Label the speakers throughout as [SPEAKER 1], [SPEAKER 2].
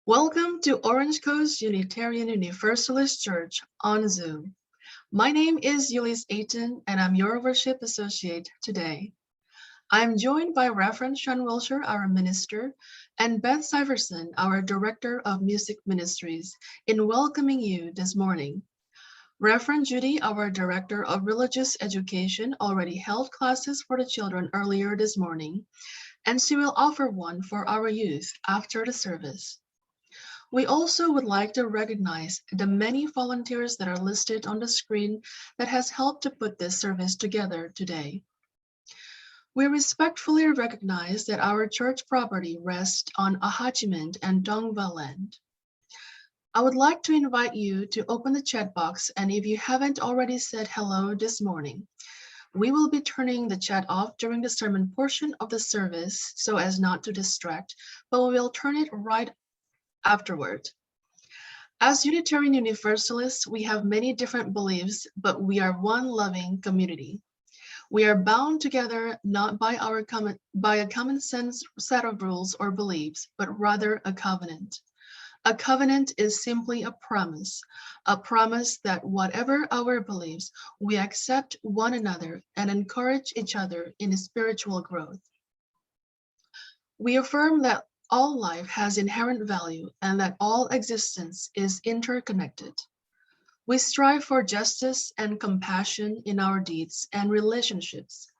[SPEAKER 1] Welcome to Orange Coast Unitarian Universalist Church on Zoom. My name is Ulysses Ayton, and I'm your worship associate today. I'm joined by Reverend Sian Wiltshire, our minister, and Beth Syverson, our director of music ministries, in welcoming you this morning. Reverend Judy, our director of religious education, already held classes for the children earlier this morning, and she will offer one for our youth after the service. We also would like to recognize the many volunteers that are listed on the screen that has helped to put this service together today. We respectfully recognize that our church property rests on Acjachemen and Tongva land. I would like to invite you to open the chat box, and if you haven't already said hello this morning, we will be turning the chat off during the sermon portion of the service so as not to distract, but we will turn it right afterward. As Unitarian Universalists, we have many different beliefs, but we are one loving community. We are bound together not by a common sense set of rules or beliefs, but rather a covenant. A covenant is simply a promise that whatever our beliefs, we accept one another and encourage each other in spiritual growth. We affirm that all life has inherent value and that all existence is interconnected. We strive for justice and compassion in our deeds and relationships,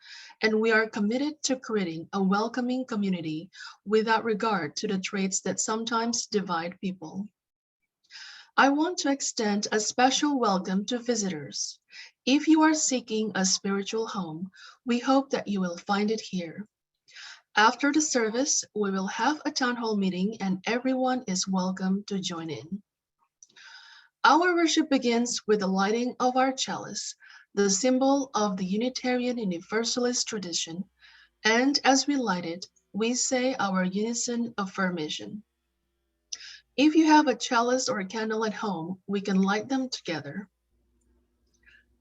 [SPEAKER 1] and we are committed to creating a welcoming community without regard to the traits that sometimes divide people. I want to extend a special welcome to visitors. If you are seeking a spiritual home, we hope that you will find it here. After the service, we will have a town hall meeting and everyone is welcome to join in. Our worship begins with the lighting of our chalice, the symbol of the Unitarian Universalist tradition, and as we light it, we say our unison affirmation. If you have a chalice or a candle at home, we can light them together.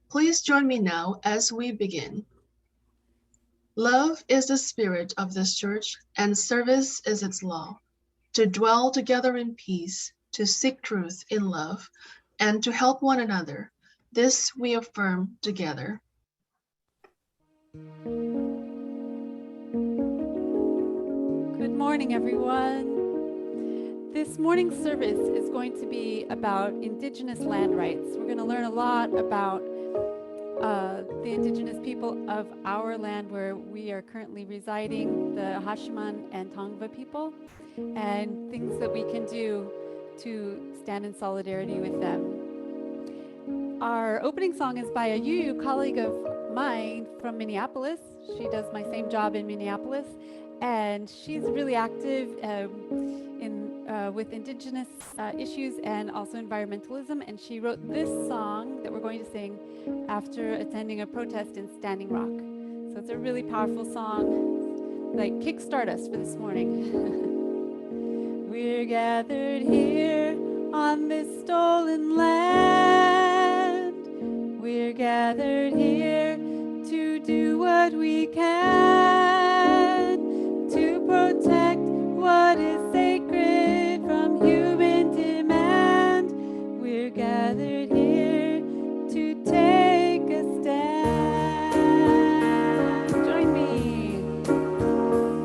[SPEAKER 1] Please join me now as we begin. Love is the spirit of this church, and service is its law. To dwell together in peace, to seek truth in love, and to help one another. This we affirm together.
[SPEAKER 2] Good morning, everyone. This morning's service is going to be about Indigenous land rights. We're going to learn a lot about the Indigenous people of our land where we are currently residing, the Acjachemen and Tongva people, and things that we can do to stand in solidarity with them. Our opening song is by a UU colleague of mine from Minneapolis. She does my same job in Minneapolis, and she's really active with Indigenous issues and also environmentalism, and she wrote this song that we're going to sing after attending a protest in Standing Rock. So it's a really powerful song, like kickstart us for this morning. We're gathered here on this stolen land. We're gathered here to do what we can to protect what is sacred from human demand. We're gathered here to take a stand. Join me.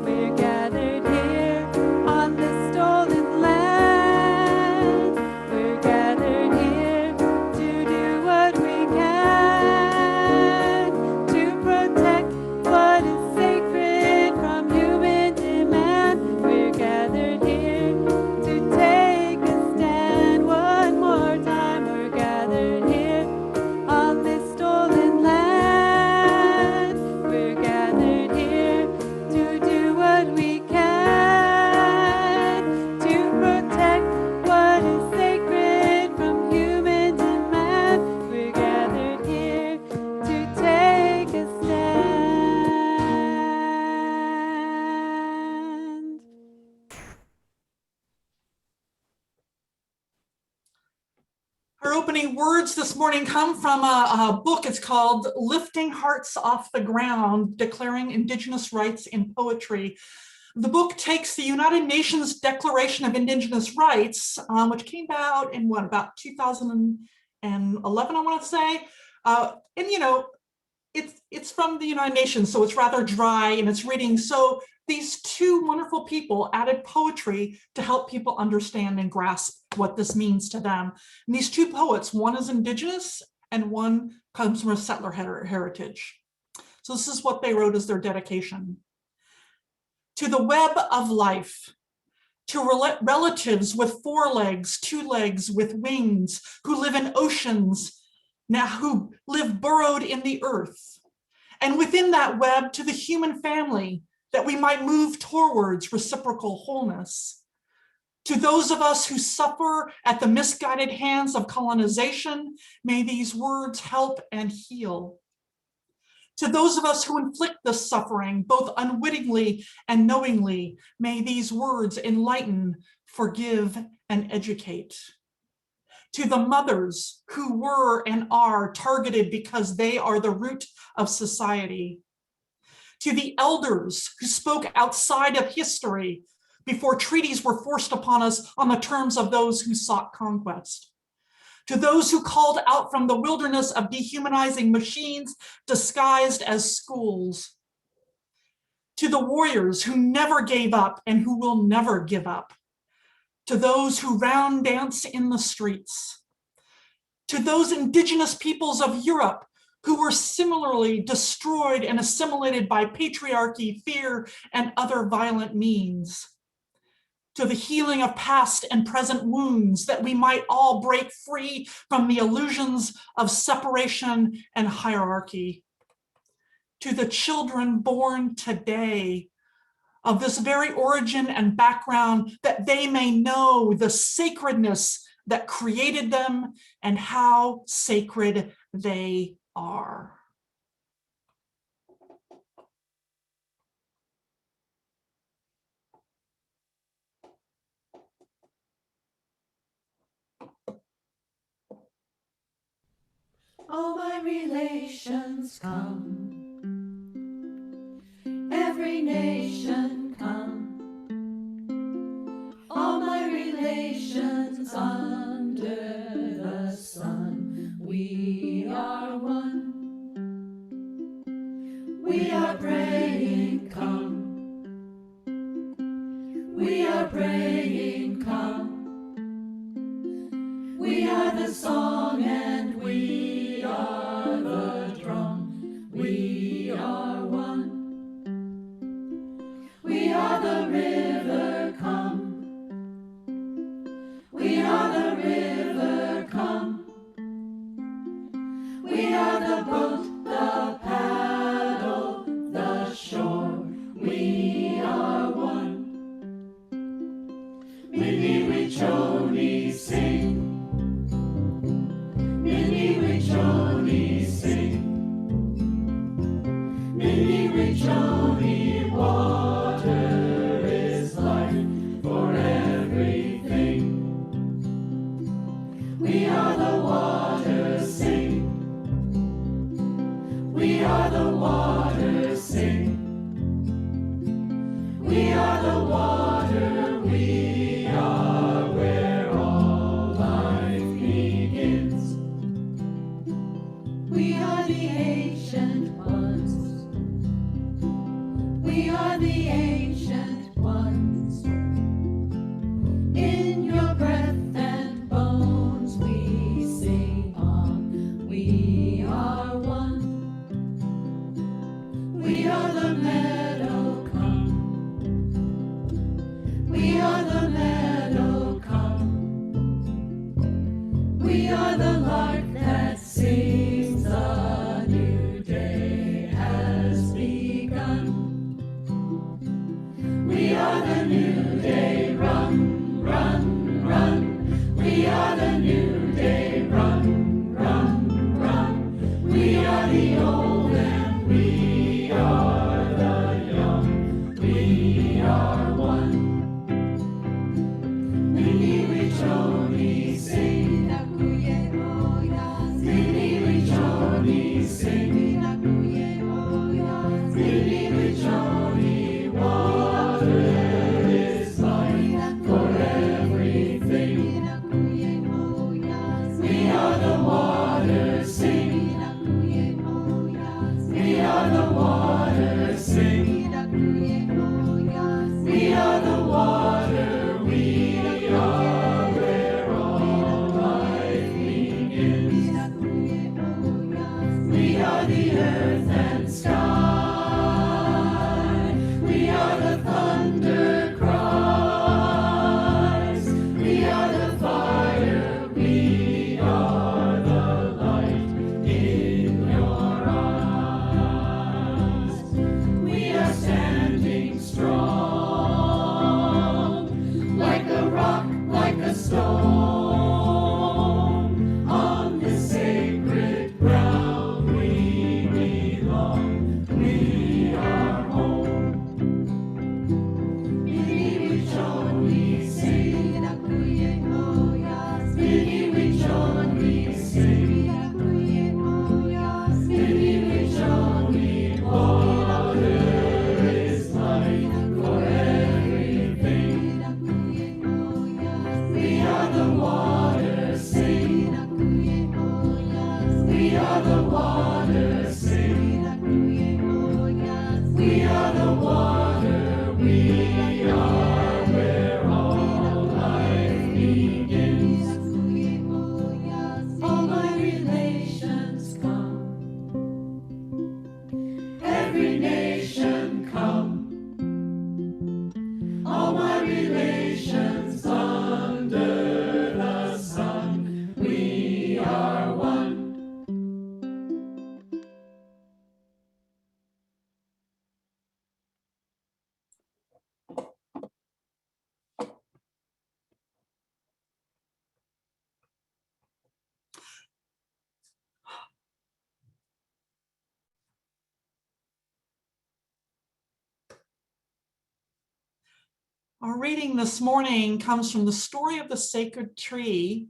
[SPEAKER 2] We're gathered here on this stolen land. We're gathered here to do what we can to protect what is sacred from human demand. We're gathered here to take a stand. One more time, we're gathered here on this stolen land. We're gathered here to do what we can to protect what is sacred from human demand. We're gathered here to take a stand.
[SPEAKER 3] Our opening words this morning come from a book. It's called Lifting Hearts Off the Ground, Declaring Indigenous Rights in Poetry The book takes the United Nations Declaration of Indigenous Rights, which came out in about 2011, I want to say. And you know, it's from the United Nations, so it's rather dry in its reading. So these two wonderful people added poetry to help people understand and grasp what this means to them. And these two poets, one is Indigenous and one comes from a settler heritage. So this is what they wrote as their dedication. To the web of life, to relatives with 4 legs, 2 legs with wings, who live in oceans, now who live burrowed in the earth. And within that web, to the human family, that we might move towards reciprocal wholeness. To those of us who suffer at the misguided hands of colonization, may these words help and heal. To those of us who inflict this suffering, both unwittingly and knowingly, may these words enlighten, forgive, and educate. To the mothers who were and are targeted because they are the root of society. To the elders who spoke outside of history before treaties were forced upon us on the terms of those who sought conquest. To those who called out from the wilderness of dehumanizing machines disguised as schools. To the warriors who never gave up and who will never give up. To those who round dance in the streets. To those indigenous peoples of Europe who were similarly destroyed and assimilated by patriarchy, fear, and other violent means. To the healing of past and present wounds, that we might all break free from the illusions of separation and hierarchy. To the children born today of this very origin and background, that they may know the sacredness that created them and how sacred they are.
[SPEAKER 4] All my relations come, every nation come, all my relations under the sun. We are one, we are praying come, we are praying come, we are the song and we are the drum, we are one. We are the river come, we are the river come, we are the boat, the paddle, the shore, we are one. Mini Wichoni sing, Mini Wichoni sing, Mini Wichoni water is life for everything. We are the water sing, we are the water sing, we are the water, we are where all life begins. We are the ancient ones, we are the ancient ones. In your breath and bones we sing on, we are one. We are the meadow come, we are the meadow come, we are the lark that sings a new day has begun. We are the new day, run, run, run. We are the new day, run, run, run. We are the old and we are the young. We are one. Mini Wichoni sing, Nakuye Moya. the water, sing. We are the water, we are where all life begins. All my relations come, every nation come. All my relations under the sun, we are one.
[SPEAKER 3] Our reading this morning comes from The Story of the Sacred Tree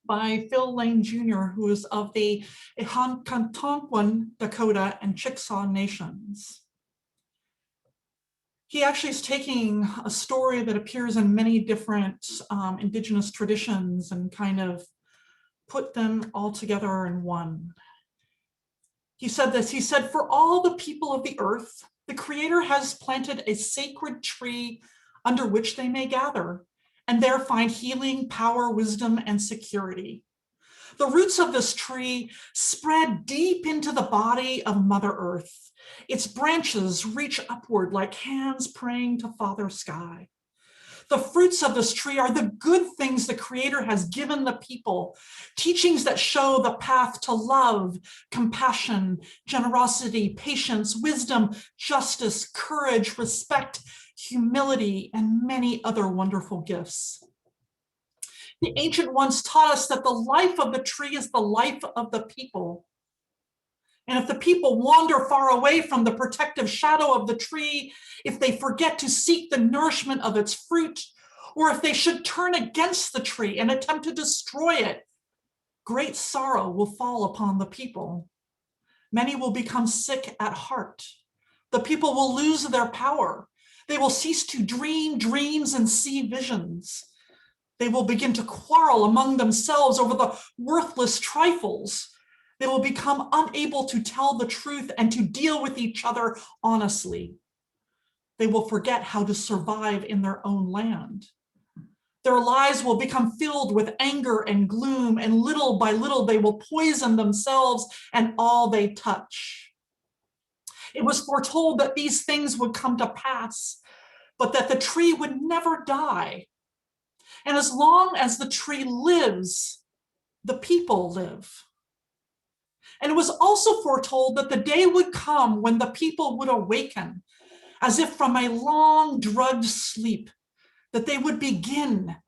[SPEAKER 3] by Phil Lane Jr., who is of the Acjachemen, Dakota, and Chickasaw nations. He actually is taking a story that appears in many different Indigenous traditions and kind of put them all together in one. He said this, he said, "For all the people of the earth, the Creator has planted a sacred tree under which they may gather and there find healing, power, wisdom, and security. The roots of this tree spread deep into the body of Mother Earth. Its branches reach upward like hands praying to Father Sky. The fruits of this tree are the good things the Creator has given the people, teachings that show the path to love, compassion, generosity, patience, wisdom, justice, courage, respect, humility, and many other wonderful gifts. The ancient ones taught us that the life of the tree is the life of the people. And if the people wander far away from the protective shadow of the tree, if they forget to seek the nourishment of its fruit, or if they should turn against the tree and attempt to destroy it, great sorrow will fall upon the people. Many will become sick at heart. The people will lose their power. They will cease to dream dreams and see visions. They will begin to quarrel among themselves over the worthless trifles. They will become unable to tell the truth and to deal with each other honestly. They will forget how to survive in their own land. Their lives will become filled with anger and gloom, and little by little they will poison themselves and all they touch. It was foretold that these things would come to pass, but that the tree would never die. And as long as the tree lives, the people live. And it was also foretold that the day would come when the people would awaken, as if from a long drugged sleep, that they would begin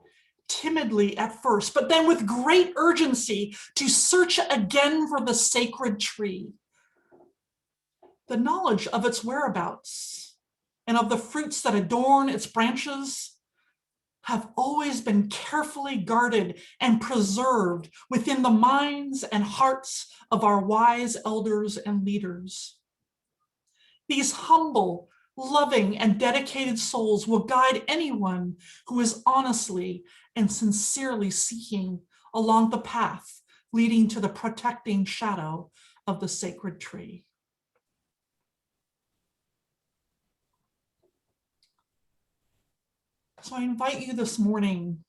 [SPEAKER 3] timidly at first, but then with great urgency to search again for the sacred tree. The knowledge of its whereabouts and of the fruits that adorn its branches have always been carefully guarded and preserved within the minds and hearts of our wise elders and leaders. These humble, loving, and dedicated souls will guide anyone who is honestly and sincerely seeking along the path leading to the protecting shadow of the sacred tree. So I invite you this morning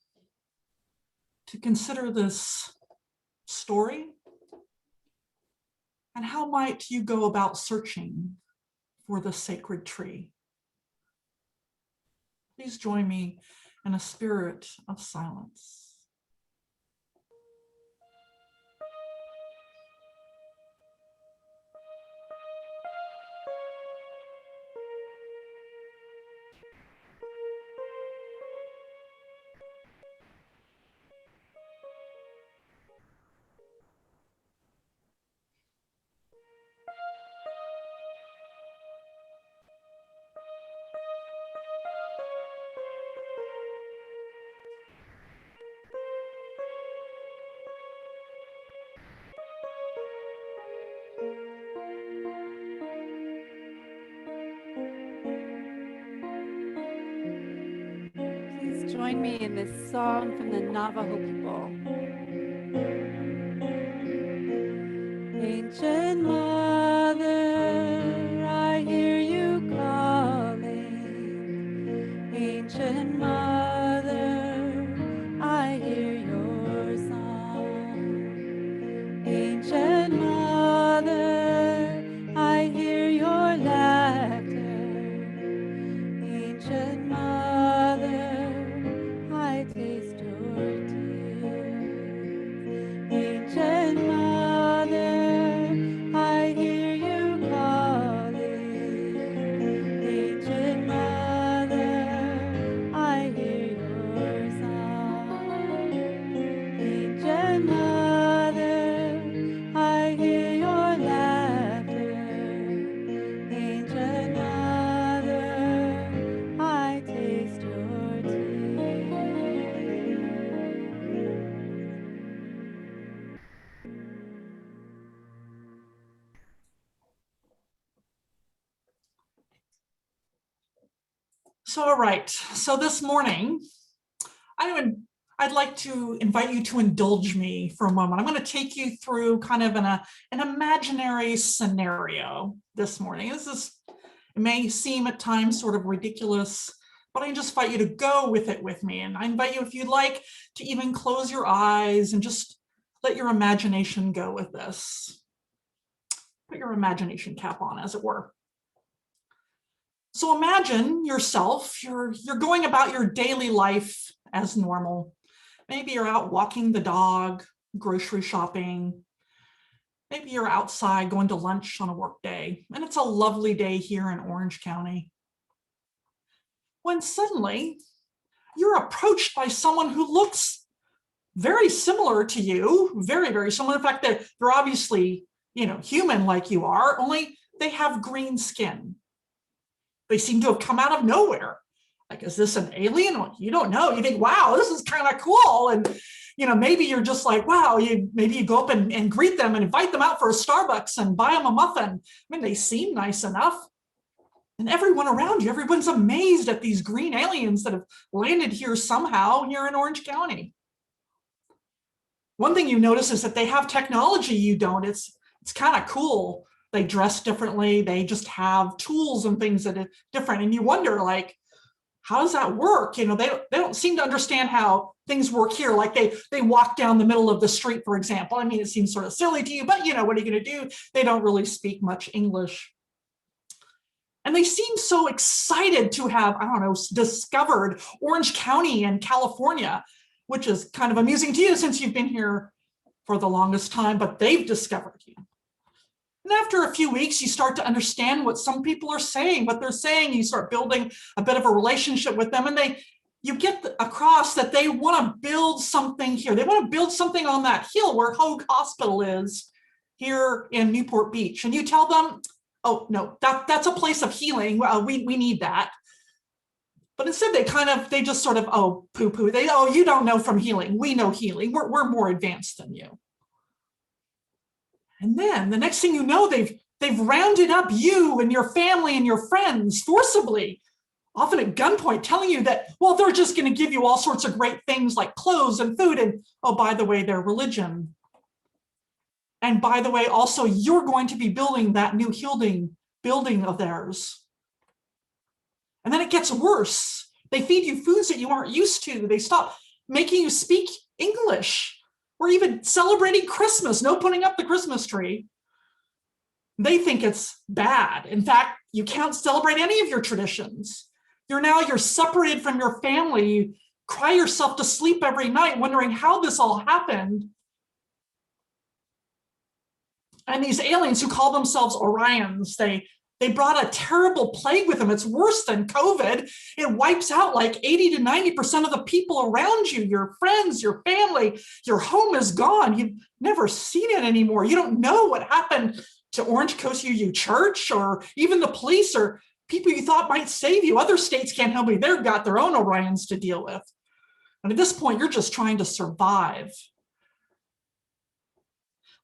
[SPEAKER 3] to consider this story and how might you go about searching for the sacred tree. Please join me in a spirit of silence.
[SPEAKER 2] Please join me in this song from the Navajo people.
[SPEAKER 3] All right, so this morning, I'd like to invite you to indulge me for a moment. I'm going to take you through kind of an imaginary scenario this morning. It may seem at times sort of ridiculous, but I just invite you to go with it with me. And I invite you, if you'd like, to even close your eyes and just let your imagination go with this. Put your imagination cap on, as it were. So imagine yourself, you're going about your daily life as normal. Maybe you're out walking the dog, grocery shopping. Maybe you're outside going to lunch on a work day, and it's a lovely day here in Orange County. When suddenly you're approached by someone who looks very similar to you, very, very similar. In fact, they're obviously, human like you are, only they have green skin. They seem to have come out of nowhere. Like, is this an alien? Well, you don't know. You think, wow, this is kind of cool. And, maybe you're just like, wow, maybe you go up and greet them and invite them out for a Starbucks and buy them a muffin. I mean, they seem nice enough. And everyone around you, everyone's amazed at these green aliens that have landed here somehow here in Orange County. One thing you notice is that they have technology you don't. It's kind of cool. They dress differently. They just have tools and things that are different. And you wonder, like, how does that work? They don't seem to understand how things work here. Like they walk down the middle of the street, for example. I mean, it seems sort of silly to you, but what are you going to do? They don't really speak much English. And they seem so excited to have, discovered Orange County in California, which is kind of amusing to you since you've been here for the longest time, but they've discovered you. And after a few weeks, you start to understand what some people are saying, what they're saying. You start building a bit of a relationship with them, and you get across that they want to build something here. They want to build something on that hill where Hoag Hospital is here in Newport Beach. And you tell them, oh, no, that's a place of healing. We need that. But instead, they just sort of, poo-poo. You don't know from healing. We know healing. We're more advanced than you. And then the next thing you know, they've rounded up you and your family and your friends forcibly, often at gunpoint, telling you that, well, they're just going to give you all sorts of great things like clothes and food. And, oh, by the way, their religion. And by the way, also, you're going to be building that new healing building of theirs. And then it gets worse. They feed you foods that you aren't used to. They stop making you speak English. We're even celebrating Christmas, no putting up the Christmas tree. They think it's bad. In fact, you can't celebrate any of your traditions. You're separated from your family. You cry yourself to sleep every night wondering how this all happened. And these aliens who call themselves Orions, they brought a terrible plague with them. It's worse than COVID. It wipes out like 80 to 90% of the people around you, your friends, your family. Your home is gone. You've never seen it anymore. You don't know what happened to Orange Coast UU Church or even the police or people you thought might save you. Other states can't help you. They've got their own Orions to deal with. And at this point, you're just trying to survive.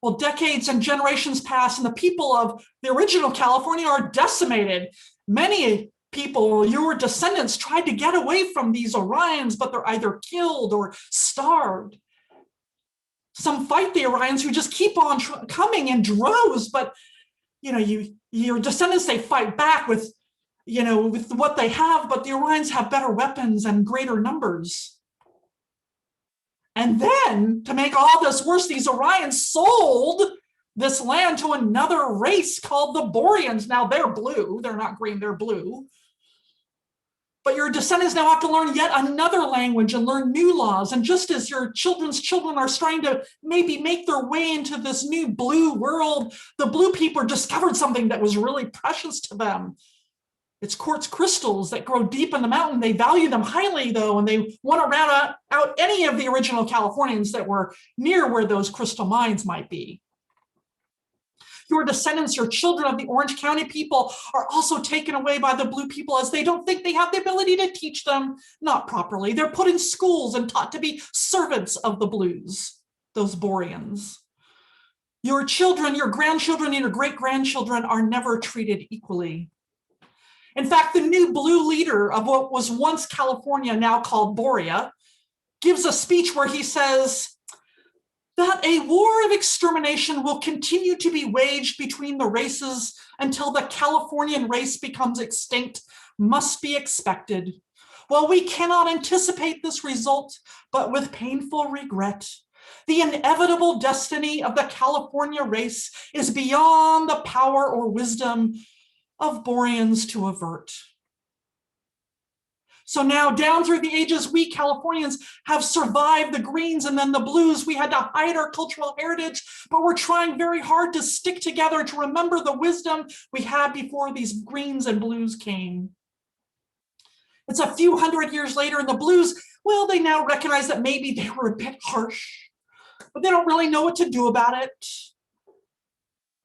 [SPEAKER 3] Well, decades and generations pass, and the people of the original California are decimated. Many people, your descendants, tried to get away from these Orions, but they're either killed or starved. Some fight the Orions who just keep on coming in droves, but your descendants, they fight back with what they have, but the Orions have better weapons and greater numbers. And then, to make all this worse, these Orions sold this land to another race called the Boreans. Now, they're blue. They're not green, they're blue. But your descendants now have to learn yet another language and learn new laws. And just as your children's children are starting to maybe make their way into this new blue world, the blue people discovered something that was really precious to them. It's quartz crystals that grow deep in the mountain. They value them highly, though, and they want to round out any of the original Californians that were near where those crystal mines might be. Your descendants, your children of the Orange County people, are also taken away by the blue people as they don't think they have the ability to teach them, not properly. They're put in schools and taught to be servants of the blues, those Boreans. Your children, your grandchildren, and your great-grandchildren are never treated equally. In fact, the new blue leader of what was once California, now called Borea, gives a speech where he says that a war of extermination will continue to be waged between the races until the Californian race becomes extinct must be expected. While we cannot anticipate this result, but with painful regret, the inevitable destiny of the California race is beyond the power or wisdom of Boreans to avert. So now down through the ages, we Californians have survived the greens and then the blues. We had to hide our cultural heritage, but we're trying very hard to stick together to remember the wisdom we had before these greens and blues came. It's a few hundred years later, and the blues, well, they now recognize that maybe they were a bit harsh, but they don't really know what to do about it.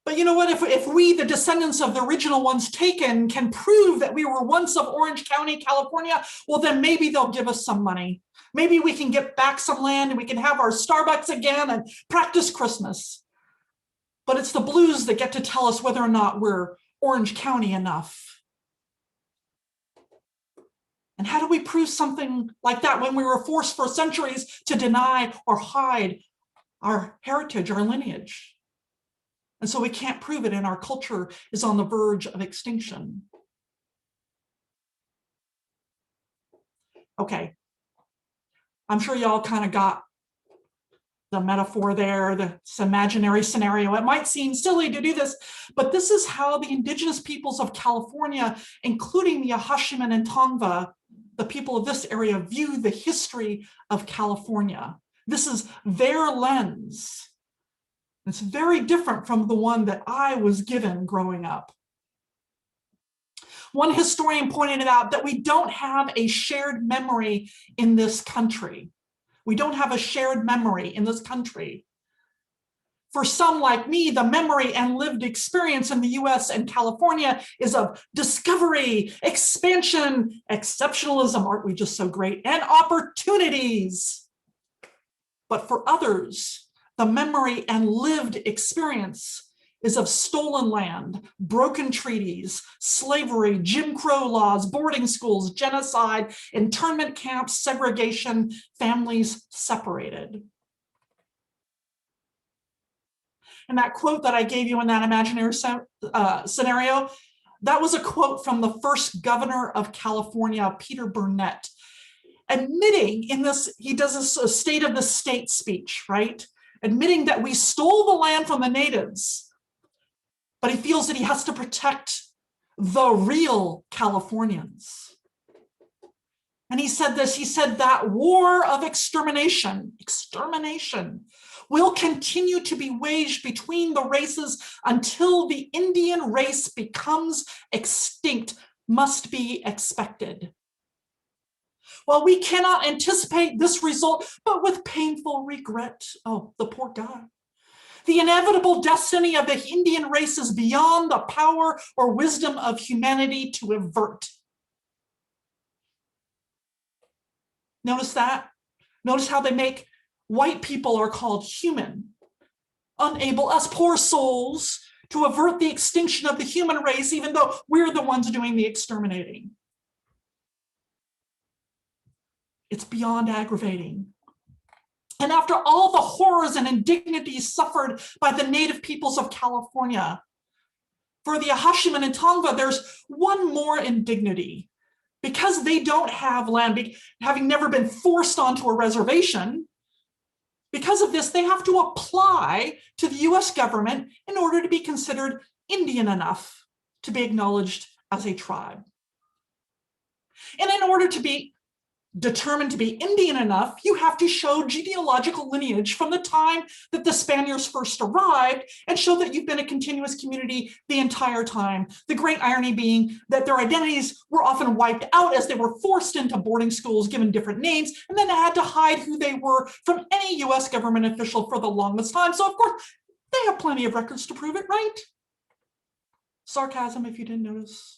[SPEAKER 3] But you know what, if we, the descendants of the original ones taken, can prove that we were once of Orange County, California, well, then maybe they'll give us some money. Maybe we can get back some land and we can have our Starbucks again and practice Christmas. But it's the blues that get to tell us whether or not we're Orange County enough. And how do we prove something like that when we were forced for centuries to deny or hide our heritage, our lineage? And so we can't prove it, and our culture is on the verge of extinction. Okay, I'm sure y'all kind of got the metaphor there, this imaginary scenario. It might seem silly to do this, but this is how the indigenous peoples of California, including the Acjachemen and Tongva, the people of this area, view the history of California. This is their lens. It's very different from the one that I was given growing up. One historian pointed out that we don't have a shared memory in this country. We don't have a shared memory in this country. For some like me, the memory and lived experience in the US and California is of discovery, expansion, exceptionalism, aren't we just so great, and opportunities. But for others, the memory and lived experience is of stolen land, broken treaties, slavery, Jim Crow laws, boarding schools, genocide, internment camps, segregation, families separated. And that quote that I gave you in that imaginary scenario, that was a quote from the first governor of California, Peter Burnett, admitting in this, he does this state of the state speech, right? Admitting that we stole the land from the natives, but he feels that he has to protect the real Californians. And he said this, he said that war of extermination will continue to be waged between the races until the Indian race becomes extinct, must be expected. While we cannot anticipate this result, but with painful regret, oh, the poor guy. The inevitable destiny of the Indian race is beyond the power or wisdom of humanity to avert. Notice that? Notice how they make white people are called human, unable, us poor souls, to avert the extinction of the human race, even though we're the ones doing the exterminating. It's beyond aggravating. And after all the horrors and indignities suffered by the native peoples of California, for the Acjachemen and Tongva, there's one more indignity. Because they don't have land, having never been forced onto a reservation, because of this, they have to apply to the US government in order to be considered Indian enough to be acknowledged as a tribe. And in order to be determined to be Indian enough, you have to show genealogical lineage from the time that the Spaniards first arrived and show that you've been a continuous community the entire time. The great irony being that their identities were often wiped out as they were forced into boarding schools, given different names, and then had to hide who they were from any US government official for the longest time. So of course, they have plenty of records to prove it, right? Sarcasm, if you didn't notice.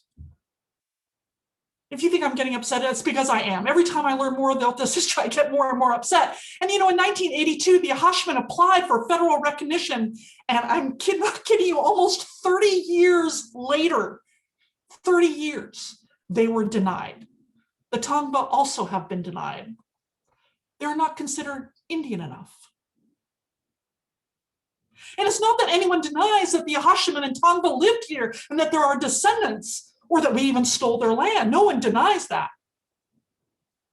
[SPEAKER 3] If you think I'm getting upset, it's because I am. Every time I learn more about this history, I get more and more upset. And you know, in 1982, the Acjachemen applied for federal recognition, and I'm not kidding you, almost 30 years later, 30 years, they were denied. The Tongva also have been denied. They're not considered Indian enough. And it's not that anyone denies that the Acjachemen and Tongva lived here and that there are descendants or that we even stole their land. No one denies that.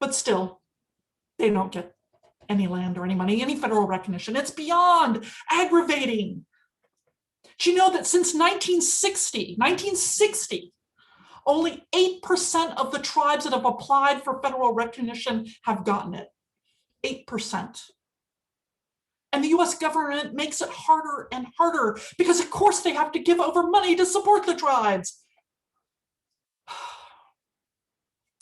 [SPEAKER 3] But still, they don't get any land or any money, any federal recognition. It's beyond aggravating. Do you know that since 1960, only 8% of the tribes that have applied for federal recognition have gotten it? 8%. And the US government makes it harder and harder because, of course, they have to give over money to support the tribes.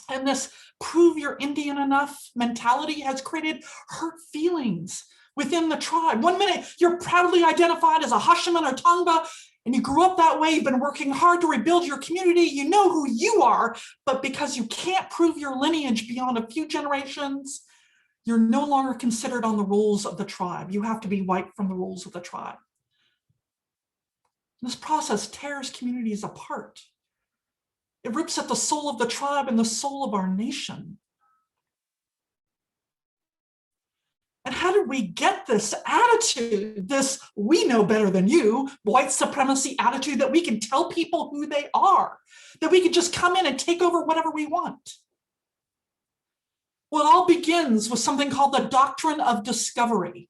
[SPEAKER 3] And this prove you're Indian enough mentality has created hurt feelings within the tribe. One minute you're proudly identified as a Acjachemen or Tongva, and you grew up that way, you've been working hard to rebuild your community, you know who you are, but because you can't prove your lineage beyond a few generations, you're no longer considered on the rules of the tribe. You have to be wiped from the rules of the tribe. This process tears communities apart. It rips at the soul of the tribe and the soul of our nation. And how did we get this attitude, this we know better than you, white supremacy attitude that we can tell people who they are, that we can just come in and take over whatever we want? Well, it all begins with something called the doctrine of discovery.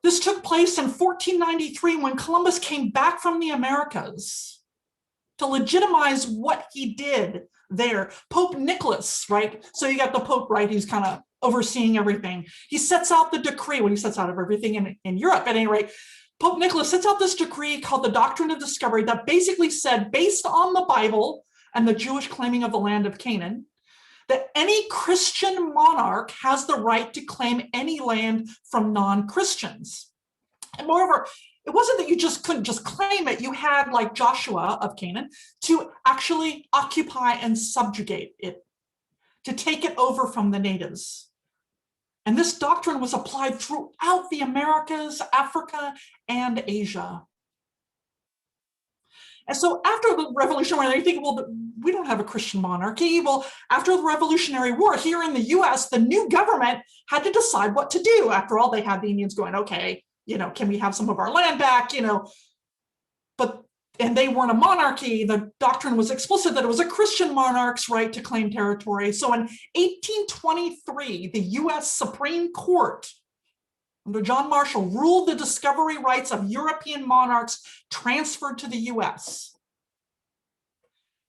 [SPEAKER 3] This took place in 1493 when Columbus came back from the Americas to legitimize what he did there. Pope Nicholas, right? So you got the Pope, right? He's kind of overseeing everything. He sets out the decree, well, he sets out everything in Europe at any rate. Pope Nicholas sets out this decree called the Doctrine of Discovery that basically said, based on the Bible and the Jewish claiming of the land of Canaan, that any Christian monarch has the right to claim any land from non-Christians. And moreover, it wasn't that you just couldn't just claim it. You had, like Joshua of Canaan, to actually occupy and subjugate it, to take it over from the natives. And this doctrine was applied throughout the Americas, Africa, and Asia. And so after the Revolutionary War, you think, well, we don't have a Christian monarchy. Well, after the Revolutionary War here in the US, the new government had to decide what to do. After all, they had the Indians going, okay, can we have some of our land back, and they weren't a monarchy. The doctrine was explicit that it was a Christian monarch's right to claim territory. So in 1823, the US Supreme Court under John Marshall ruled the discovery rights of European monarchs transferred to the US.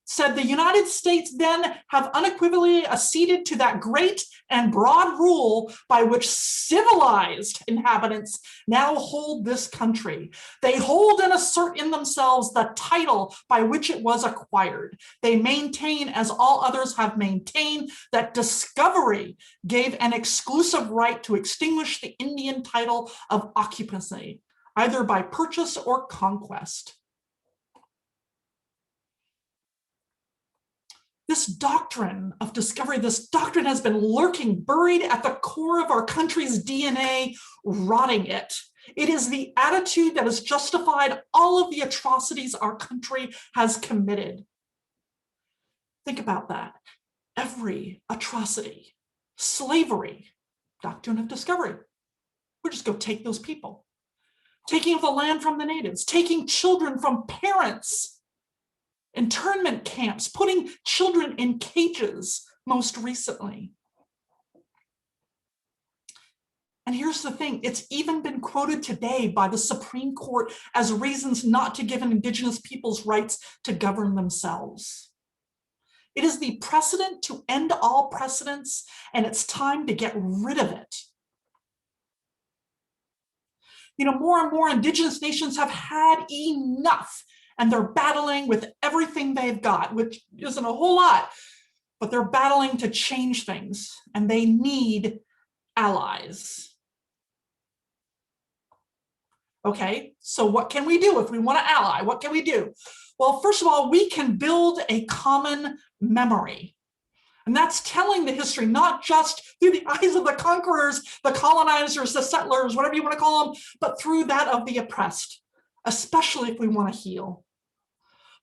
[SPEAKER 3] Said the United States then have unequivocally acceded to that great and broad rule by which civilized inhabitants now hold this country. They hold and assert in themselves the title by which it was acquired. They maintain, as all others have maintained, that discovery gave an exclusive right to extinguish the Indian title of occupancy, either by purchase or conquest. This doctrine of discovery, this doctrine has been lurking, buried at the core of our country's DNA, rotting it. It is the attitude that has justified all of the atrocities our country has committed. Think about that. Every atrocity, slavery, doctrine of discovery. We'll just go take those people. Taking of the land from the natives, taking children from parents, internment camps, putting children in cages most recently. And here's the thing, it's even been quoted today by the Supreme Court as reasons not to give Indigenous peoples rights to govern themselves. It is the precedent to end all precedents, and it's time to get rid of it. More and more Indigenous nations have had enough, and they're battling with everything they've got, which isn't a whole lot, but they're battling to change things, and they need allies. Okay, so what can we do if we want to ally? What can we do? Well, first of all, we can build a common memory. And that's telling the history, not just through the eyes of the conquerors, the colonizers, the settlers, whatever you want to call them, but through that of the oppressed, especially if we want to heal.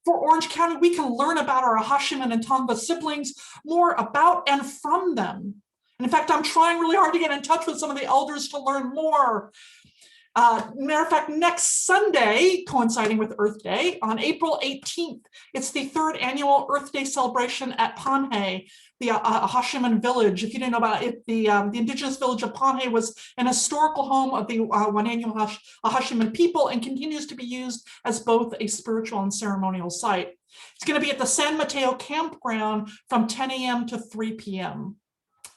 [SPEAKER 3] For Orange County, we can learn about our Acjachemen and Tongva siblings, more about and from them. And in fact, I'm trying really hard to get in touch with some of the elders to learn more. Matter of fact, next Sunday, coinciding with Earth Day, on April 18th, it's the 3rd annual Earth Day celebration at Ponte, the Acjachemen village. If you didn't know about it, the indigenous village of Ponte was an historical home of the Wanenu Acjachemen people and continues to be used as both a spiritual and ceremonial site. It's going to be at the San Mateo campground from 10 a.m. to 3 p.m.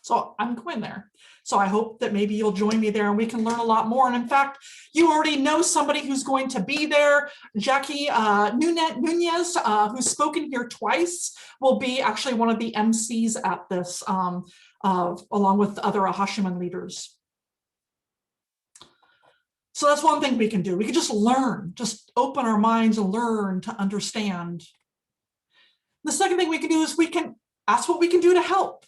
[SPEAKER 3] So I'm going there. So I hope that maybe you'll join me there and we can learn a lot more. And in fact, you already know somebody who's going to be there. Jackie Nunez, who's spoken here twice, will be actually one of the MCs at this, along with other Acjachemen leaders. So that's one thing we can do. We can just learn, just open our minds and learn to understand. The second thing we can do is we can ask what we can do to help.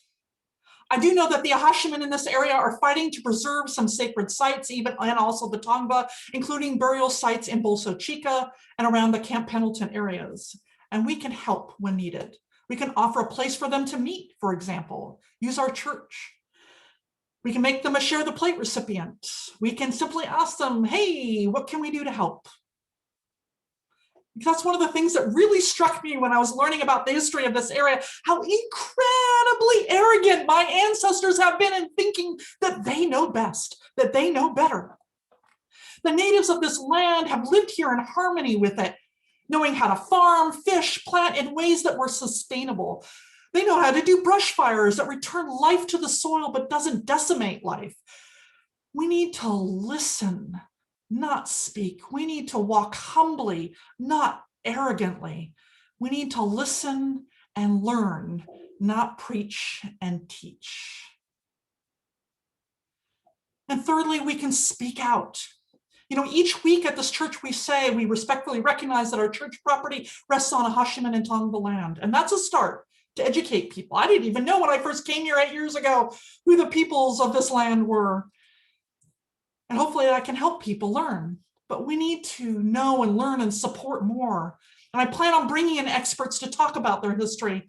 [SPEAKER 3] I do know that the Acjachemen in this area are fighting to preserve some sacred sites, and also the Tongva, including burial sites in Bolso Chica and around the Camp Pendleton areas. And we can help when needed. We can offer a place for them to meet, for example, use our church. We can make them a share the plate recipient. We can simply ask them, hey, what can we do to help? That's one of the things that really struck me when I was learning about the history of this area, how incredibly arrogant my ancestors have been in thinking that they know best, that they know better. The natives of this land have lived here in harmony with it, knowing how to farm, fish, plant in ways that were sustainable. They know how to do brush fires that return life to the soil but doesn't decimate life. We need to listen, not speak. We need to walk humbly, not arrogantly. We need to listen and learn, not preach and teach. And thirdly, we can speak out. You know, each week at this church, we respectfully recognize that our church property rests on Acjachemen and Tongva land. And that's a start to educate people. I didn't even know when I first came here 8 years ago who the peoples of this land were. And hopefully I can help people learn, but we need to know and learn and support more. And I plan on bringing in experts to talk about their history.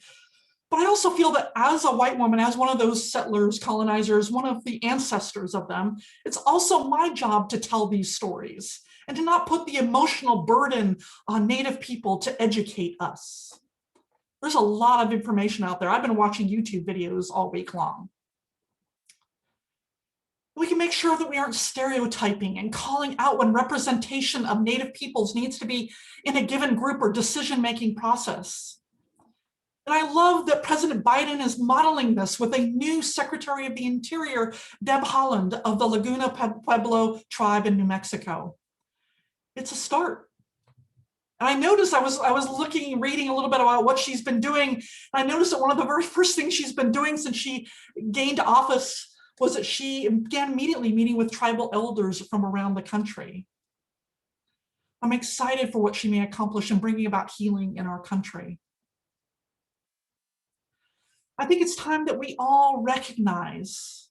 [SPEAKER 3] But I also feel that as a white woman, as one of those settlers, colonizers, one of the ancestors of them, it's also my job to tell these stories and to not put the emotional burden on Native people to educate us. There's a lot of information out there. I've been watching YouTube videos all week long. We can make sure that we aren't stereotyping and calling out when representation of Native peoples needs to be in a given group or decision-making process. And I love that President Biden is modeling this with a new Secretary of the Interior, Deb Haaland of the Laguna Pueblo tribe in New Mexico. It's a start. And I noticed, I was reading a little bit about what she's been doing. And I noticed that one of the very first things she's been doing since she gained office was that she began immediately meeting with tribal elders from around the country. I'm excited for what she may accomplish in bringing about healing in our country. I think it's time that we all recognize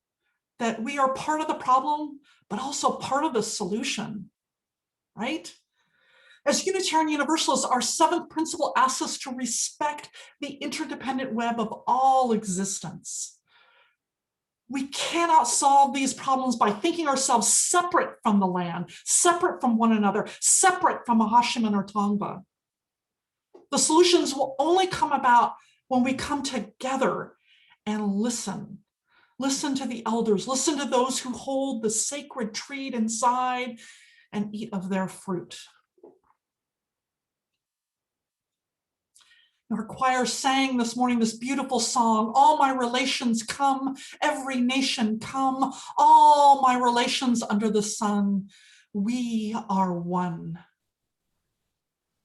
[SPEAKER 3] that we are part of the problem, but also part of the solution, right? As Unitarian Universalists, our seventh principle asks us to respect the interdependent web of all existence. We cannot solve these problems by thinking ourselves separate from the land, separate from one another, separate from Acjachemen or Tongva. The solutions will only come about when we come together and listen. Listen to the elders, listen to those who hold the sacred tree inside and eat of their fruit. Our choir sang this morning this beautiful song, all my relations come, every nation come, all my relations under the sun, we are one.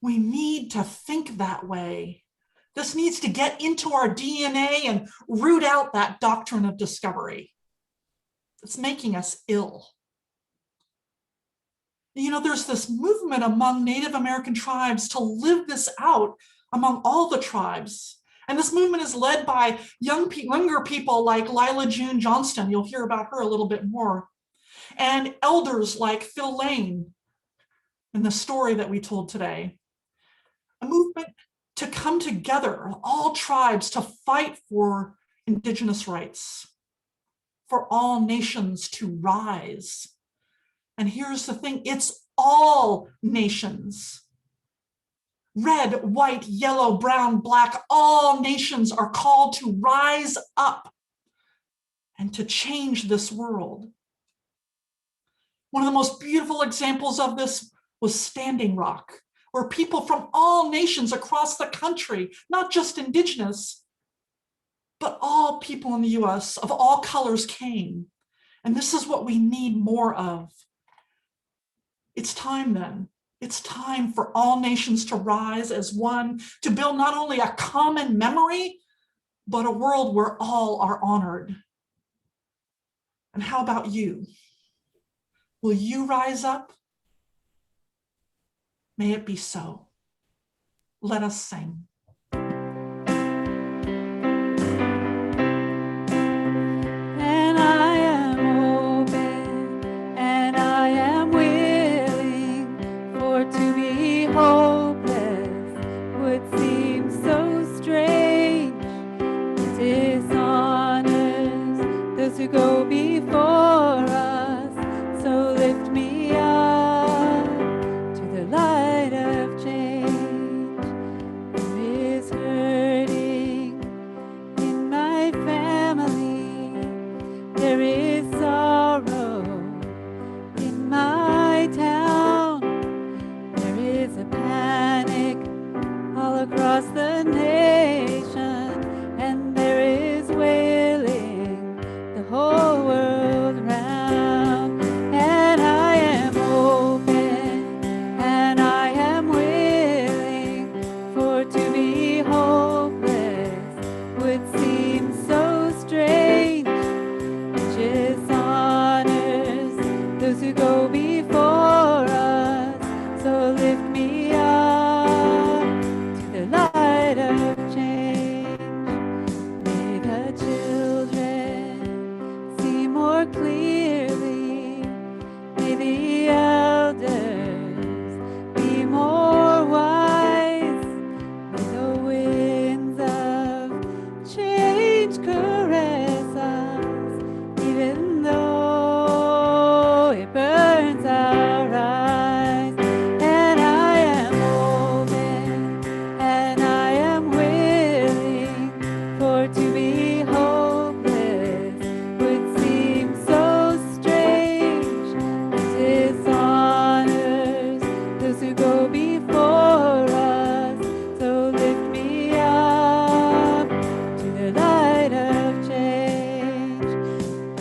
[SPEAKER 3] We need to think that way. This needs to get into our DNA and root out that doctrine of discovery. It's making us ill. You know, there's this movement among Native American tribes to live this out among all the tribes. And this movement is led by younger people like Lila June Johnston. You'll hear about her a little bit more. And elders like Phil Lane in the story that we told today. a movement to come together, all tribes, to fight for Indigenous rights, for all nations to rise. And here's the thing, it's all nations. Red, white, yellow, brown, black, all nations are called to rise up and to change this world. One of the most beautiful examples of this was Standing Rock, where people from all nations across the country, not just Indigenous, but all people in the US of all colors came. And this is what we need more of. It's time then. It's time for all nations to rise as one, to build not only a common memory, but a world where all are honored. And how about you? Will you rise up? May it be so. Let us sing.
[SPEAKER 2] And I am open, and I am willing, for to be hopeless would seem so strange. It dishonors those who go before us, so lift me up to the light of change. There is hurting in my family, there is sorrow in my town, there is a panic all across the nation, and there is wailing the whole world round. And I am open, and I am willing, for to be hopeless would seem so strange. It dishonors those who go before us, so lift me up to the light of change. May the children see more clearly, may the elders be more wise, may the winds of change caress us, even though it burns our eyes. And I am open, and I am willing, for to be hopeless would seem so strange. It dishonors those who go before us, so lift me up to the light of change.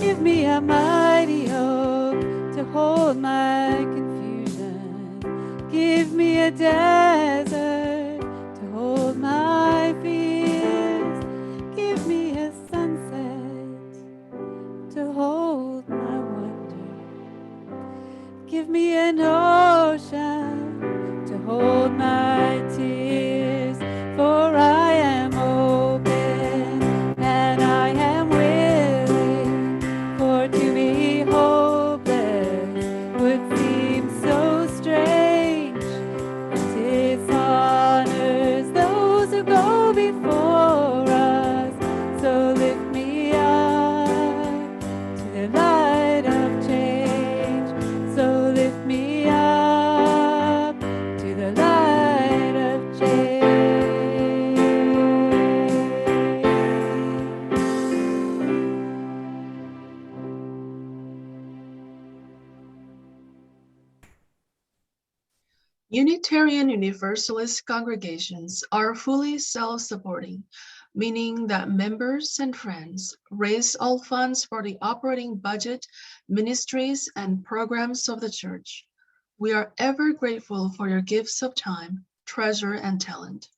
[SPEAKER 2] Give me a mighty hope to hold my confusion. Give me a desert to hold my fears. Give me a sunset to hold my wonder. Give me an ocean to hold my tears. For I am open, and I am willing, for to be hopeless would seem so strange. It dishonors those who go before us, so lift me up to the light of change. So lift me up to the light of change.
[SPEAKER 1] Unitarian Universalist congregations are fully self-supporting, meaning that members and friends raise all funds for the operating budget, ministries, and programs of the church. We are ever grateful for your gifts of time, treasure, and talent.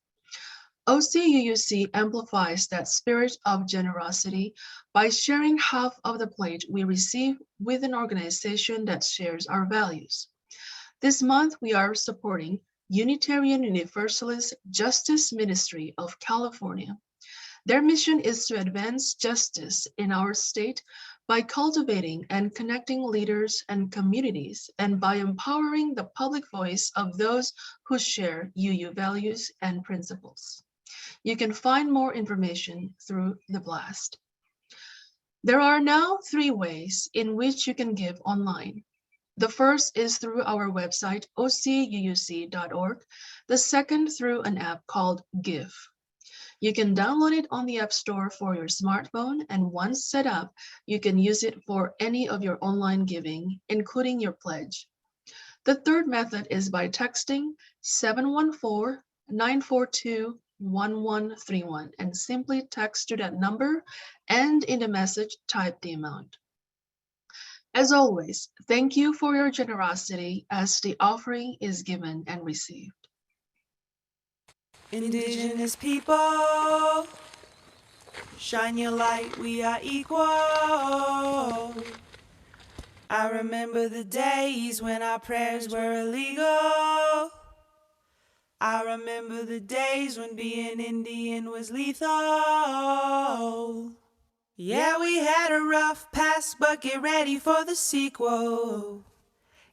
[SPEAKER 1] OCUUC amplifies that spirit of generosity by sharing half of the plate we receive with an organization that shares our values. This month, we are supporting Unitarian Universalist Justice Ministry of California. Their mission is to advance justice in our state by cultivating and connecting leaders and communities, and by empowering the public voice of those who share UU values and principles. You can find more information through the blast. There are now 3 ways in which you can give online. The first is through our website, ocuuc.org. The second through an app called Give. You can download it on the App Store for your smartphone, and once set up, you can use it for any of your online giving, including your pledge. The third method is by texting 714-942-1131 and simply text to that number, and in the message, type the amount. As always, thank you for your generosity as the offering is given and received.
[SPEAKER 5] Indigenous people, shine your light, we are equal. I remember the days when our prayers were illegal. I remember the days when being Indian was lethal. Yeah, we had a rough past, but get ready for the sequel.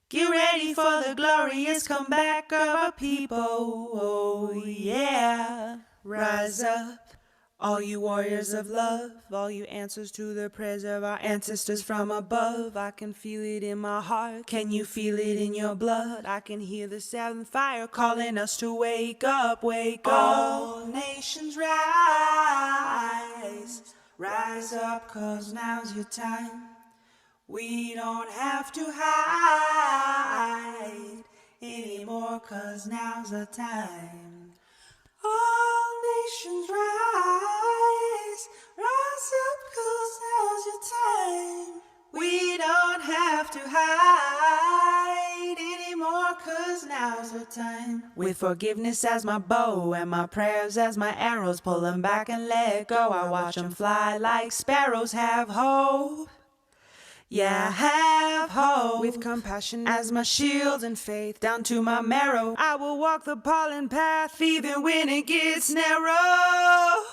[SPEAKER 5] Get ready for the glorious comeback of our people. Oh yeah, rise up, all you warriors of love, all you answers to the prayers of our ancestors from above. I can feel it in my heart, can you feel it in your blood? I can hear the seventh fire calling us to wake up, wake up. All nations rise, rise up, 'cause now's your time. We don't have to hide anymore, 'cause now's the time. All nations rise, rise up, 'cause now's your time. We don't have to hide anymore, 'cause now's the time. With forgiveness as my bow and my prayers as my arrows, pull them back and let go. I watch them fly like sparrows. Have hope. Yeah, have hope. With compassion as my shield and faith down to my marrow, I will walk the pollen path even when it gets narrow.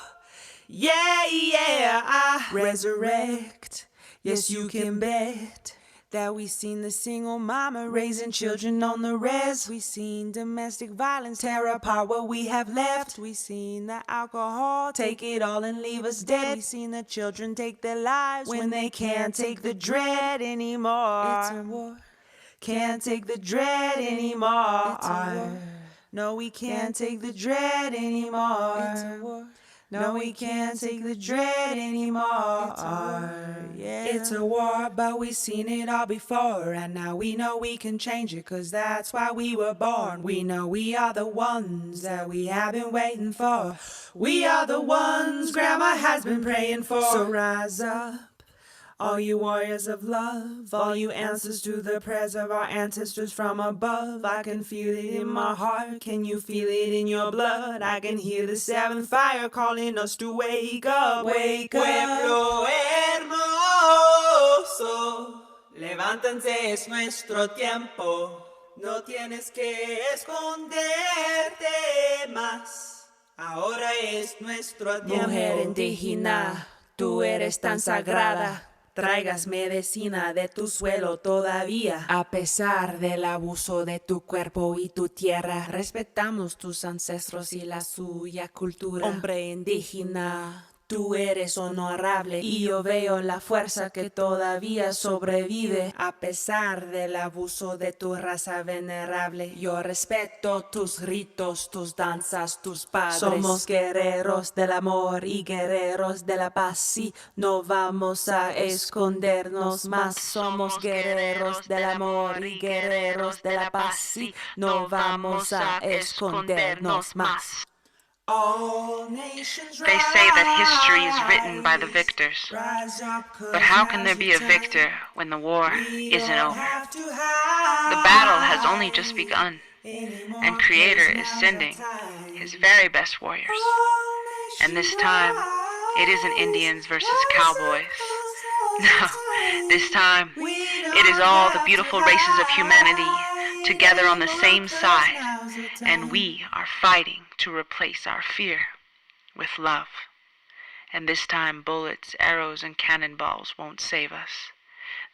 [SPEAKER 5] Yeah, yeah, I resurrect. Yes, you can bet that we seen the single mama raising children on the res. We seen domestic violence tear apart what we have left. We seen the alcohol take it all and leave us dead. We seen the children take their lives when they can't take the dread anymore. It's a war. Can't take the dread anymore. It's a war. No, we can't take the dread anymore. It's a war. No, we can't take the dread anymore. It's a war. Yeah. It's a war, but we've seen it all before. And now we know we can change it, 'cause that's why we were born. We know we are the ones that we have been waiting for. We are the ones Grandma has been praying for. So rise up, all you warriors of love, all you answers to the prayers of our ancestors from above. I can feel it in my heart, can you feel it in your blood? I can hear the seventh fire calling us to wake up, wake up. Pueblo hermoso, levántense, es nuestro tiempo. No tienes que esconderte más, ahora es nuestro tiempo. Mujer indígena, tú eres tan sagrada. Traigas medicina de tu suelo todavía. A pesar del abuso de tu cuerpo y tu tierra, respetamos tus ancestros y la suya cultura. Hombre indígena, tú eres honorable y yo veo la fuerza que todavía sobrevive. A pesar del abuso de tu raza venerable, yo respeto tus ritos, tus danzas, tus padres. Somos guerreros del amor y guerreros de la paz, sí, no vamos a escondernos más. Somos guerreros del amor y guerreros de la paz, sí, no vamos a escondernos más.
[SPEAKER 6] They say that history is written by the victors. But how can there be a victor when the war isn't over? The battle has only just begun, and Creator is sending His very best warriors. And this time, it isn't Indians versus cowboys. No, this time, it is all the beautiful races of humanity together on the same side, and we are fighting to replace our fear with love. And this time bullets, arrows, and cannonballs won't save us.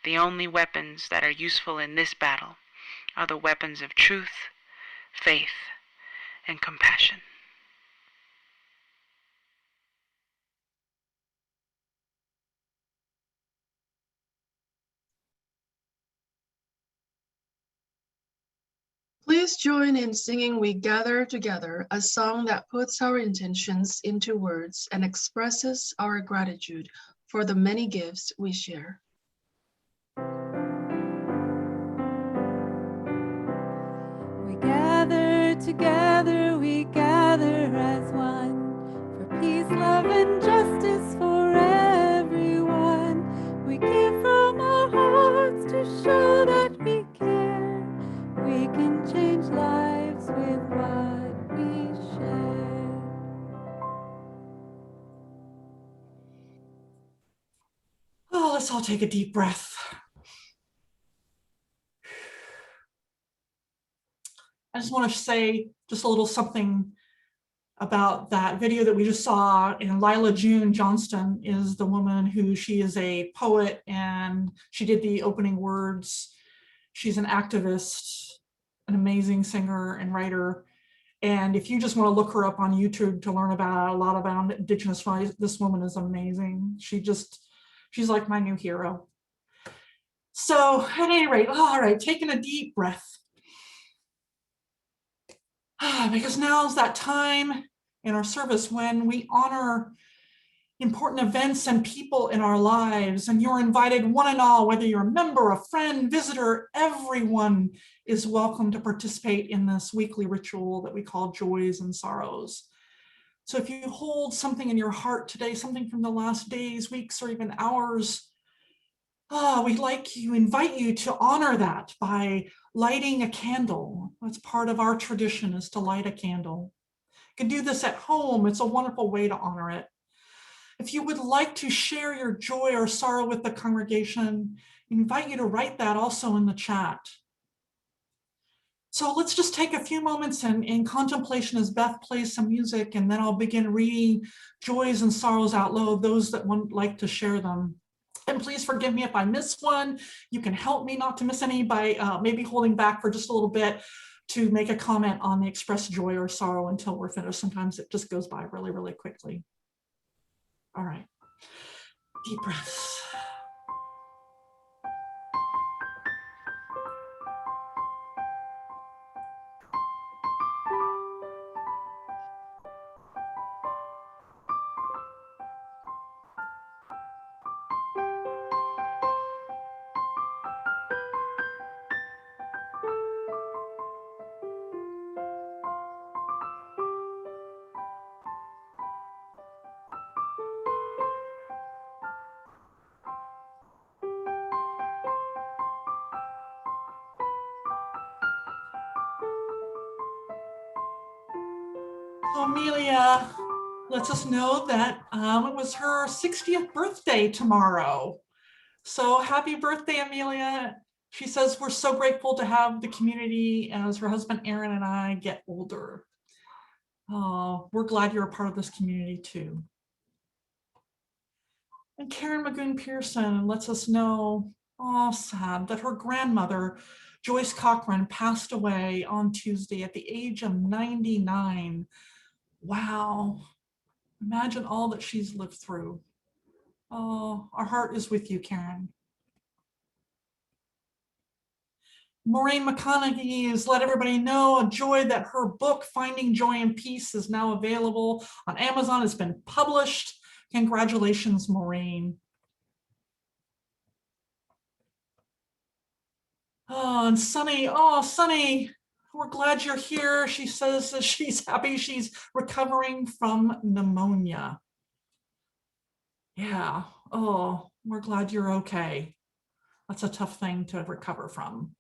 [SPEAKER 6] The only weapons that are useful in this battle are the weapons of truth, faith, and compassion.
[SPEAKER 1] Please join in singing We Gather Together, a song that puts our intentions into words and expresses our gratitude for the many gifts we share.
[SPEAKER 2] We gather together, we gather as one, for peace, love, and justice for everyone. We give from our hearts to show that we care. We can change lives with what we share.
[SPEAKER 3] Oh, let's all take a deep breath. I just want to say just a little something about that video that we just saw. And Lila June Johnston is the woman who, she is a poet and she did the opening words. She's an activist, an amazing singer and writer. And if you just want to look her up on YouTube to learn about a lot about Indigenous rights, this woman is amazing. She's like my new hero. So at any rate, all right, taking a deep breath. Because now's that time in our service when we honor important events and people in our lives, and you're invited, one and all, whether you're a member, a friend, visitor, everyone is welcome to participate in this weekly ritual that we call Joys and Sorrows. So if you hold something in your heart today, something from the last days, weeks, or even hours, we'd like to invite you to honor that by lighting a candle. That's part of our tradition, is to light a candle. You can do this at home. It's a wonderful way to honor it. If you would like to share your joy or sorrow with the congregation, I invite you to write that also in the chat. So let's just take a few moments in contemplation as Beth plays some music, and then I'll begin reading joys and sorrows out loud, those that would like to share them. And please forgive me if I miss one. You can help me not to miss any by maybe holding back for just a little bit to make a comment on the expressed joy or sorrow until we're finished. Sometimes it just goes by really, really quickly. All right, deep breaths. Amelia lets us know that it was her 60th birthday tomorrow. So happy birthday, Amelia. She says we're so grateful to have the community as her husband Aaron and I get older. We're glad you're a part of this community too. And Karen Magoon Pearson lets us know, sad, that her grandmother, Joyce Cochran, passed away on Tuesday at the age of 99. Wow, imagine all that she's lived through. Oh, our heart is with you, Karen. Maureen McConaughey has let everybody know a joy that her book, Finding Joy and Peace, is now available on Amazon. It's been published. Congratulations, Maureen. Oh, and Sunny, Sunny, we're glad you're here. She says that she's happy she's recovering from pneumonia. Yeah, we're glad you're okay. That's a tough thing to recover from.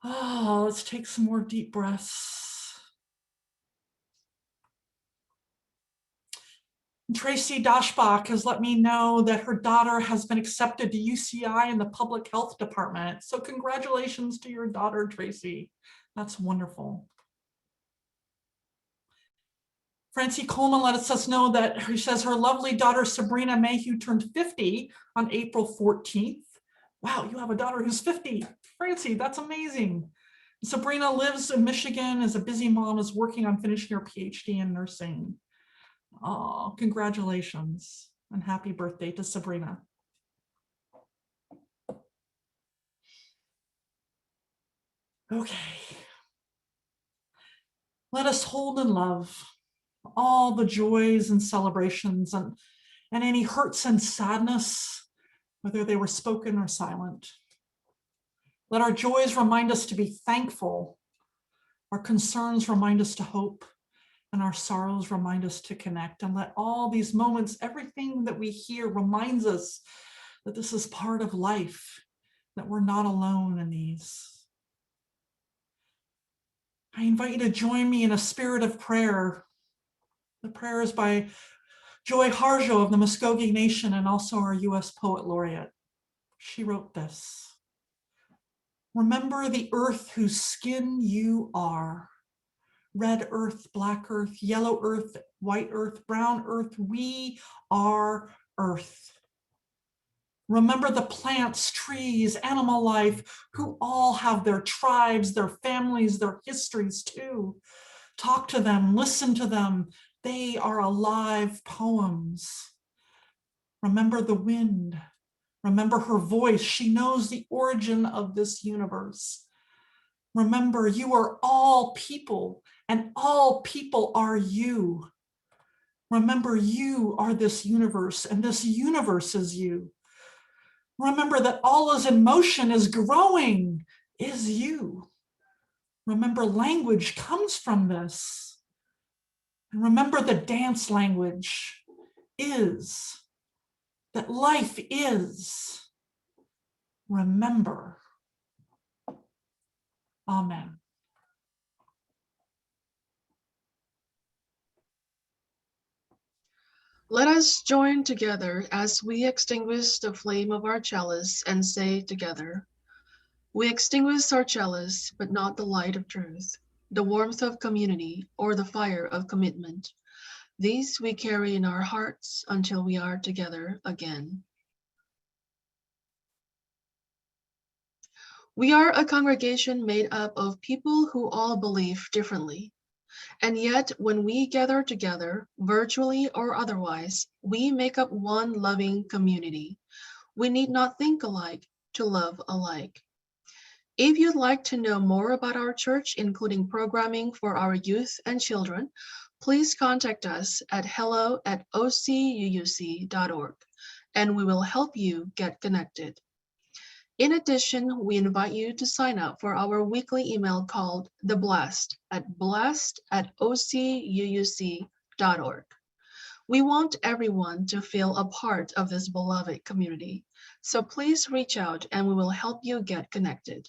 [SPEAKER 3] Let's take some more deep breaths. Tracy Dashbach has let me know that her daughter has been accepted to UCI in the public health department. So congratulations to your daughter, Tracy. That's wonderful. Francie Coleman lets us know that she says her lovely daughter Sabrina Mayhew turned 50 on April 14th. Wow, you have a daughter who's 50. Francie, that's amazing. Sabrina lives in Michigan, is a busy mom, is working on finishing her PhD in nursing. Oh, congratulations and happy birthday to Sabrina. Okay. Let us hold in love all the joys and celebrations and any hurts and sadness, whether they were spoken or silent. Let our joys remind us to be thankful. Our concerns remind us to hope, and our sorrows remind us to connect. And let all these moments, everything that we hear reminds us that this is part of life, that we're not alone in these. I invite you to join me in a spirit of prayer. The prayer is by Joy Harjo of the Muskogee Nation and also our US Poet Laureate. She wrote this: remember the earth whose skin you are. Red earth, black earth, yellow earth, white earth, brown earth, we are earth. Remember the plants, trees, animal life, who all have their tribes, their families, their histories too. Talk to them, listen to them. They are alive poems. Remember the wind. Remember her voice. She knows the origin of this universe. Remember, you are all people, and all people are you. Remember, you are this universe, and this universe is you. Remember that all is in motion, is growing, is you. Remember, language comes from this. And remember the dance language is, that life is. Remember. Amen.
[SPEAKER 1] Let us join together as we extinguish the flame of our chalice and say together, we extinguish our chalice, but not the light of truth, the warmth of community, or the fire of commitment. These we carry in our hearts until we are together again. We are a congregation made up of people who all believe differently. And yet, when we gather together, virtually or otherwise, we make up one loving community. We need not think alike to love alike. If you'd like to know more about our church, including programming for our youth and children, please contact us at hello@ocuuc.org, and we will help you get connected. In addition, we invite you to sign up for our weekly email called The Blast at ocuuc.org. We want everyone to feel a part of this beloved community, so please reach out and we will help you get connected.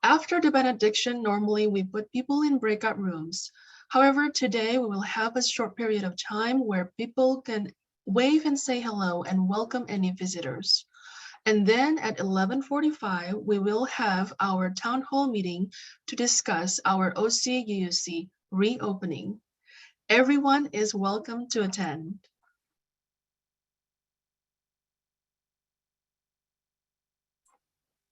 [SPEAKER 1] After the benediction, normally we put people in breakout rooms. However, today we will have a short period of time where people can wave and say hello and welcome any visitors. And then at 11:45, we will have our town hall meeting to discuss our OCUUC reopening. Everyone is welcome to attend.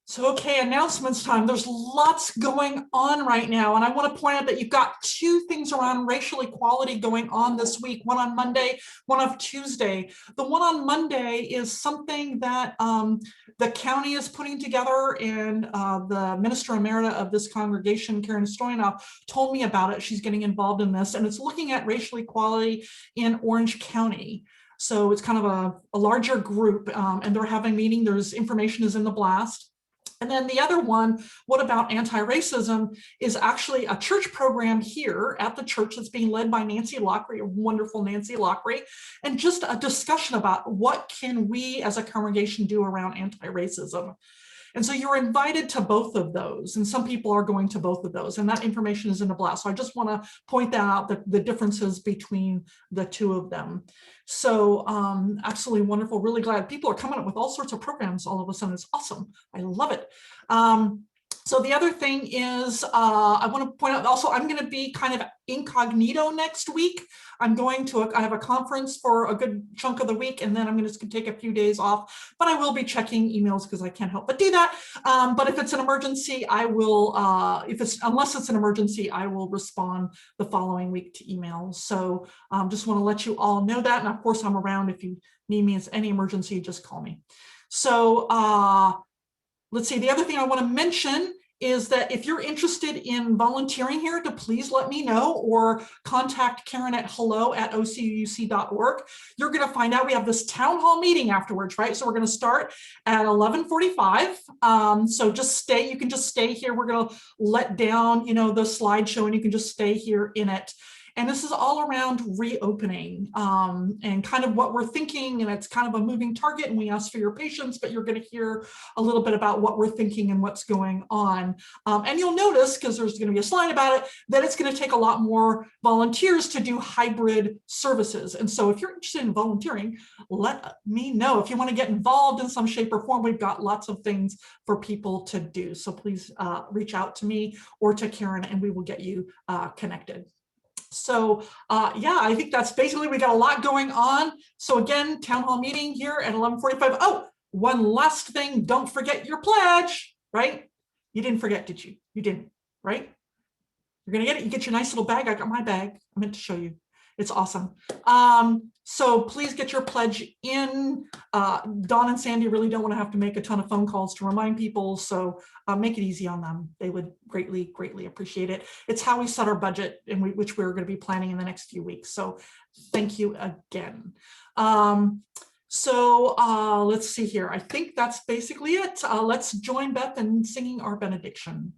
[SPEAKER 3] So, okay, announcements time. There's lots going on right now. And I want to point out that you've got two things around racial equality going on this week, one on Monday, one on Tuesday. The one on Monday is something that the county is putting together, and the Minister Emerita of this congregation, Karen Stoyanov, told me about it. She's getting involved in this, and it's looking at racial equality in Orange County. So it's kind of a larger group, and they're having a meeting. There's information is in the blast. And then the other one, what about anti-racism, is actually a church program here at the church that's being led by Nancy Lockery, a wonderful Nancy Lockery, and just a discussion about what can we as a congregation do around anti-racism. And so you're invited to both of those, and some people are going to both of those, and that information is in the blast. So I just want to point that out, the differences between the two of them. So absolutely wonderful, really glad people are coming up with all sorts of programs all of a sudden. It's awesome. I love it. So the other thing is, I want to point out also, I'm going to be kind of incognito next week. I'm going to, I have a conference for a good chunk of the week, and then I'm just going to take a few days off, but I will be checking emails because I can't help but do that. But if it's an emergency, I will, unless it's an emergency, I will respond the following week to emails. So just want to let you all know that. And of course, I'm around if you need me. It's any emergency, just call me. So let's see, the other thing I want to mention is that if you're interested in volunteering here, to please let me know or contact Karen at hello@ocuc.org. You're going to find out we have this town hall meeting afterwards, right? So we're going to start at 11:45. So just stay, you can just stay here. We're going to let down, you know, the slideshow and you can just stay here in it. And this is all around reopening and kind of what we're thinking, and it's kind of a moving target, and we ask for your patience, but you're going to hear a little bit about what we're thinking and what's going on. And you'll notice, because there's going to be a slide about it, that it's going to take a lot more volunteers to do hybrid services. And so if you're interested in volunteering, let me know. If you want to get involved in some shape or form, we've got lots of things for people to do. So please reach out to me or to Karen, and we will get you connected. So yeah, I think that's basically, we got a lot going on. So again, town hall meeting here at 11:45. Oh, one last thing, don't forget your pledge, right? You didn't forget, did you? You didn't, right? You're gonna get it, you get your nice little bag. I got my bag, I meant to show you. It's awesome. So please get your pledge in. Dawn and Sandy really don't want to have to make a ton of phone calls to remind people, so make it easy on them. They would greatly, greatly appreciate it. It's how we set our budget, and which we're going to be planning in the next few weeks. So thank you again. Let's see here. I think that's basically it. Let's join Beth in singing our benediction.